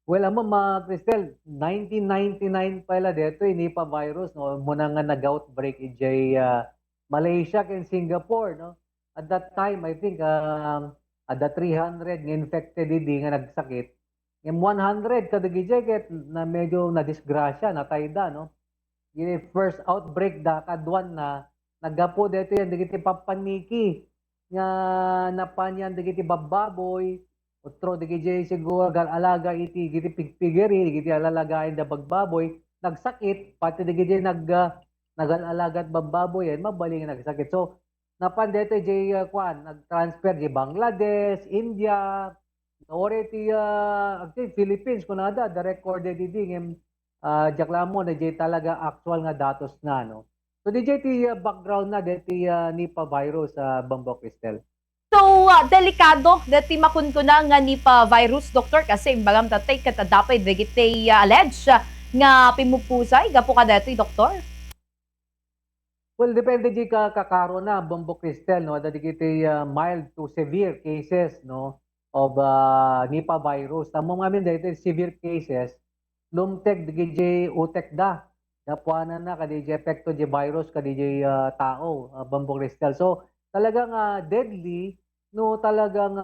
Well, Cristel, 1999 pala dito, Nipah virus, no? Muna nga nag-outbreak Malaysia and Singapore, no? At that time, I think, at the 300 nga infected hindi nga nagsakit. Yung 100 kadagijay na medyo na-disgrasya, natayda, no? Yung first outbreak da kadwan na naggapo dito yan, digiti papaniki nga napanyan digiti bababoy, otro digiti siguro alaga iti giti pigpigeri, digiti alalagain da bagbaboy, nagsakit, pati digiti nagalalagat bababoy yan, mabaling nagsakit. So, napan dito kwan, nag-transfer di Bangladesh, India, ore ti Philippines kunada, the recorded di jaklamo na jay talaga actual nga datos na no. So di jay background na deti Nipah virus sa Bambo Cristel. So, delikado dati makunto nga ni pa virus, doktor, kasi imbagam tatay katadapay dagiti allege nga pimupusay, gapo ka dati, doktor? Well, depende di kakaro na Bambo Cristel no, dati kiti mild to severe cases no of Nipah virus. Tamo ngamin dati severe cases lumtek di utek da. Napuanan na kadi epekto di virus kadi tao Bambo Cristel. So talagang deadly no talagang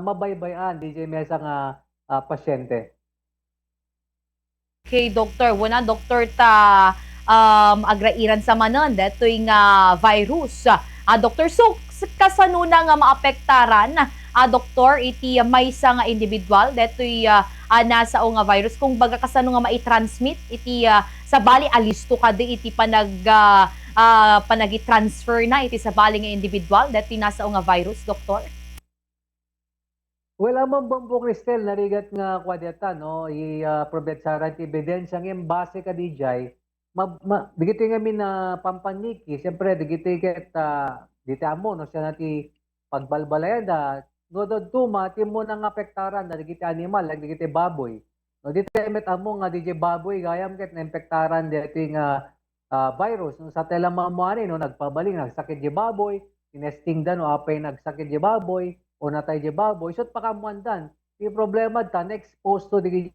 mabaybayan di mesa nga pasyente. Okay, doktor, wala doktor ta agrairan sa manan detoy nga virus. Doktor, so kasanuna nga maapektaran doktor iti maysa nga individual detoy nasa o nga virus kung baga kasano nga mai-transmit iti sa bali alisto kadi iti panagi-transfer na iti sa bali nga individual detoy nasa o nga virus, doktor? Well, amang Bambo Cristel, narigat nga kwadyata, no, i-provide sa ranti ebidensya ng base ka dijay, digito nga min na pampaniki, siyempre, digito ket, dito amo, no, siya nati pagbalbalayan da, no, do tuma, mo nang apektaran da, digito animal, like digito baboy. No, dito emet amo nga DJ baboy, gayam ket na impektaran dito nga virus. No, sa tela mamuani, no, nagpabaling, nagsakit di baboy, tinesting da, no, apay nagsakit di baboy, o natay di baboy, so pakamuandan. Yung problema ta, na-expose to di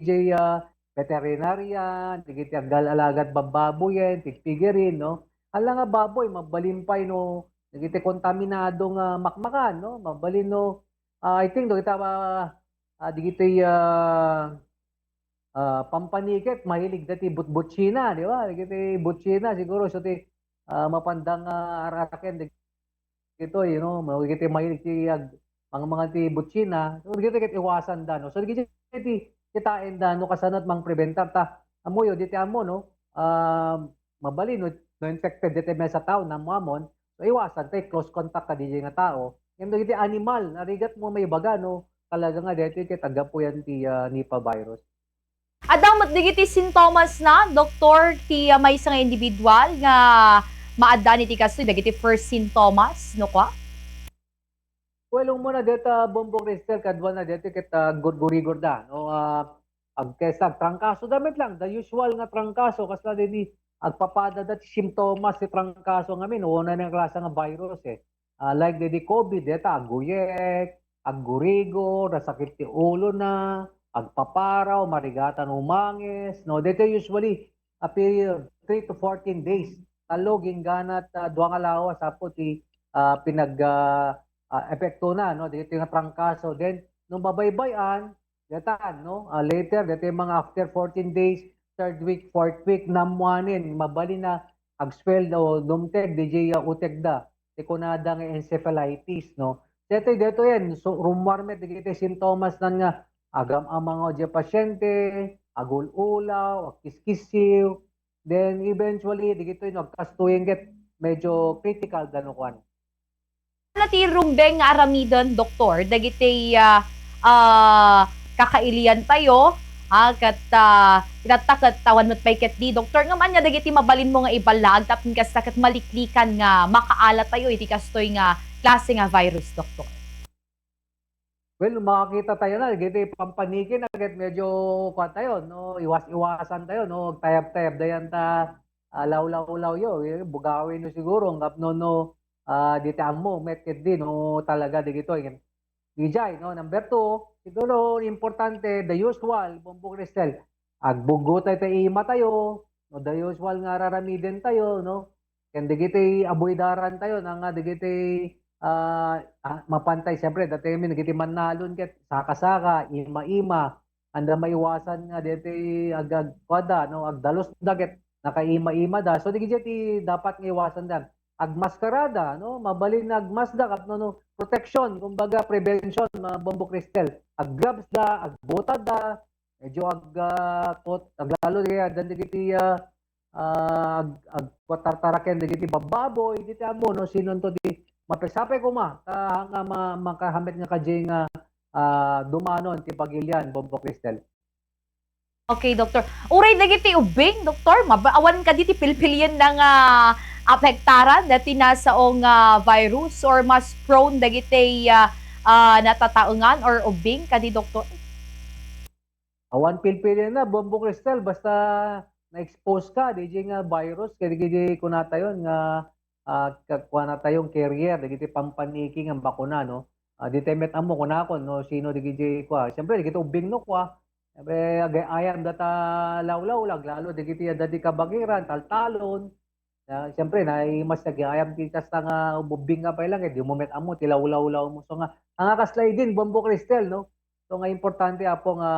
veterinarian, di agalagat bababoyen, tigpigirin, no? Hala nga baboy, mabalimpay, no? Nagiti kontaminadong makmakan, no? Mabalin, no? I think, do, kita di pampanikit, mahilig dati butbutsina, di ba? Di kiti butsina, siguro, so ti mapandang araken, ito, magigiti mahilig ti mga ti butsina, so digiti ket iwasan da no. So digiti kitain da no kasanat mang preventar ta amoyo diti amo no. Mabali no infected diti sa tao na muamon, so iwasan tay close contact ka DJ nga tao. Yung digiti animal, narigat mo may baga no, talaga nga diti ket agapuyan ti Nipah virus. Adamot digiti sintomas na, doktor, ti may nga individual nga maaddan iti kastoy dagiti first sintomas, no kwa? Well, muna deta Bombo Cristel kadwa na dito kita gurgurigor da no agkesa trangkaso damit lang the usual nga trangkaso kasla dinhi agpapada dat simptomas si trangkaso ngamin una ng klase nga virus like di COVID deta aguyek aggurigor nasakit ti ulo na agpaparaw marigatan umangis no dito usually a period 3 to 14 days talo ginganat duwa nga lawas apo ti pinag epekto na no dito yung trangkaso then nung babaybayan datan no later dito yung mga after 14 days third week fourth week namuanin mabali na agswell o dumteg DJ utek da ikunada nga encephalitis no dito yan so rumarmet dito sintomas nan nga agam ang mga odya pasyente agul-ulaw kiskisiw then eventually dito yung nagkastuyen get medyo critical ganukwan. Ti rumbeng nga aramidon, doktor, dagiti kakailian tayo, kat itatak tawan met payket di doktor ngam anya dagiti mabalin mo nga ibalag tapin kas kat maliklikan nga makaalat tayo iti kastoy nga klase nga virus, doktor. Well, makakita tayo na, giti pampanikin na, medyo kuha tayo, no? Iwas-iwasan tayo, no? Tayab-tayab dayan ta, law-law-law yo, bugawin no siguro, ngap no, dito amo, metkit din, no? Talaga, di gito, Dijay, no? Number two, siguro importante, the usual, Bongbong Cristel, agbugutay tayo ima tayo, no? The usual nga raramiden tayo, no? Ken digiti abuidaran tayo, na nga digiti mapantay, siyempre, dati kami digiti manalon ket saka-saka, ima-ima, anda maiwasan nga diti agag kwada, no? Agdalos daget, nakaima-ima da. So digiti dapat nga iwasan dan. Agmaskarada, no? Mabalin na agmasda, no? Protection, kumbaga prevention, mga Bombo Cristel. Ag-gloves da, agbota da, medyo aglalo kaya dan digiti agpatartaraken digiti bababoy, digiti amo no sinon to di mapesapay ko nga makahamit nga kajay nga dumanon ti Pagilian, Bombo Cristel. Okay, doktor. Uray dagiti ubing, doktor. Mabaawan ka diti pilpilyan ng apektaran dati nasaong virus or mas prone dagiti natataungan or ubing kadi doktor. Awan pilpilin na, Bombo Cristel, basta na-expose ka, DJ nga virus, kaya DJ kunata yun nga kuha na tayong carrier, digiti pampaniki nga bakuna, no? Di temet amo kunakon, no? Sino DJ kuha. Siyempre, digiti ubing no kuha. Siyempre, ayam data lawlaw lag, lalo digiti dati kabagiran, taltalon. Siyempre, mas nag-ayam tikas na nga ubing nga pa lang, di mo met amo, tilawlaw-law mo. So nga, ang kaslay din, Bombo Cristel, no? So nga, importante apo nga,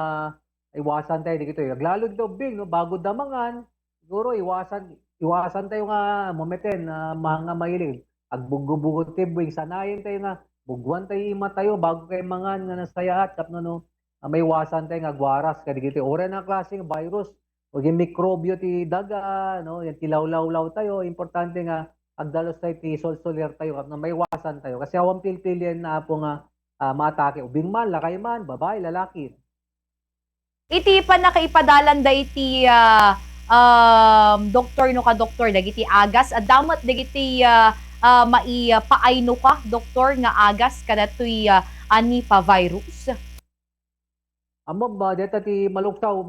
iwasan tayo dito. Lalo dito big no bago damangan siguro iwasan tayo nga momenten na mga mahilig agbugo-bugo tibwing sanayin tayo nga bugwan tayo ima tayo bago kay mangan nga nasayaat tapno no may iwasan tayo nga gwaras kadi dito ora na klaseng virus o yung mikrobyo ti daga no yung tilawlaw-law tayo importante nga agdalos tayo ti sol-soler tayo kapno may iwasan tayo kasi awang pilpilyan na po nga matake ubing man lakay man babae lalaki. Iti pa nakaipadalan da iti doktor no ka doktor dagiti agas at damat dagiti maipaayno ka doktor nga agas kadatoy ani pa virus. Amo ba deta ti maluksaw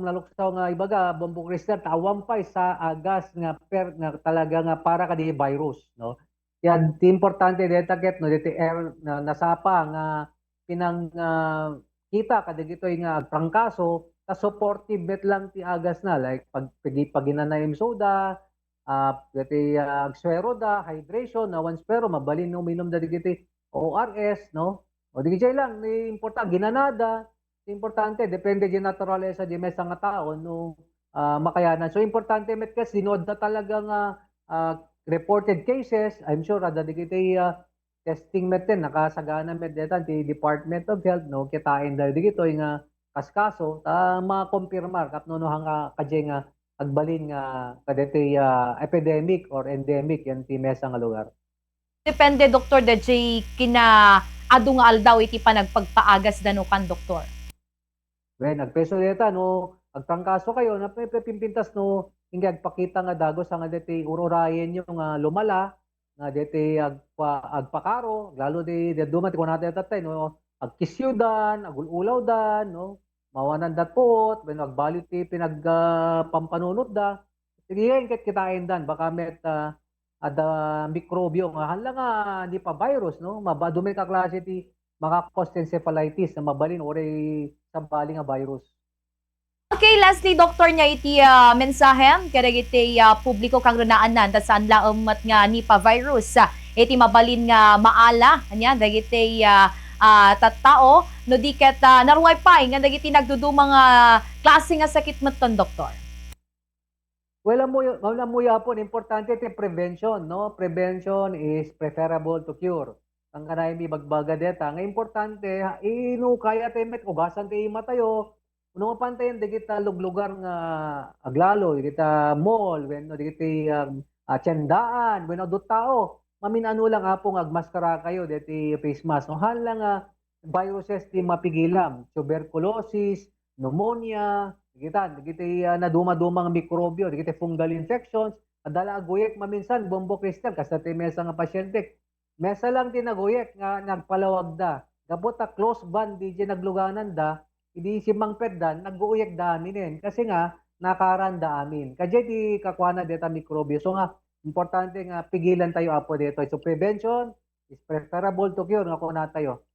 nga ibaga Bombo Cristel tawam pa sa agas nga nga talaga nga para kadi virus no. Yan ti importante deta ket no deti air na nasapa nga pinang kita kadagitoy nga agtrangkaso ta supportive bet lang ti agas na like pag ginanayim soda deti agswero da hydration na once pero mabalin no minom da digiti ORS no o digiti lang ni importante ginanada importante depende di naturalesa di mesa nga tao no makayanan so importante met kas dinod na talaga nga reported cases I'm sure ada digiti testing meten nakasagana met detan ti Department of Health no kitain dahil digitoy nga kaskaso ta makompirmar kapno no hanga kadye nga agbalin nga kadete epidemic or endemic yan ti mesa nga lugar. Depende doktor da jay kina adu nga aldaw iti panagpagpaagas dano kan doktor. When nagpeso deta no agtrangkaso kayo na pimpintas no hinga agpakita nga dagos nga dete ururayen yung lumala nga dete agpakaro lalo di dumat ko natin tatay no agkisyudan agululaw dan no mawanan dapot when agbalit ti pinagpampanunot da sige ket kitain dan baka met ada mikrobyo nga hala nga di pa virus no mabadumi ka klase ti maka-cause encephalitis na mabalin oray sa bali nga virus. Okay, lastly, doktor niya iti mensahem kada iti publiko kang runaanan ta saan laumat nga ni pa virus iti mabalin nga maala anya dagiti tattao no di ket naruway pay nga dagiti nagdudumang klase nga sakit meton doktor. Well, mo yapon importante ti prevention no prevention is preferable to cure. Ang kanay mi bagbaga deta nga importante ino kaya temet ugasan ti matayo no pantayen digita luglugar nga aglalo digita mall when no digiti tiendaan when do tao maminano lang apong agmaskara kayo deti face mask no hala nga viruses ti mapigilam tuberculosis pneumonia digiti naduma-dumang mikrobyo digiti fungal infections adala aguyek maminsan Bombo Cristel kasi ti mesa nga pasyente mesa lang tinaguyek nga nagpalawag da. Gabot close band di nagluganan da, hindi si Mang Peddan nag-uuyek da amin kasi nga nakaranda amin. Kadya di kakwana deta mikrobyo. So nga importante nga pigilan tayo apo dito. So prevention is preferable to cure nga kung tayo.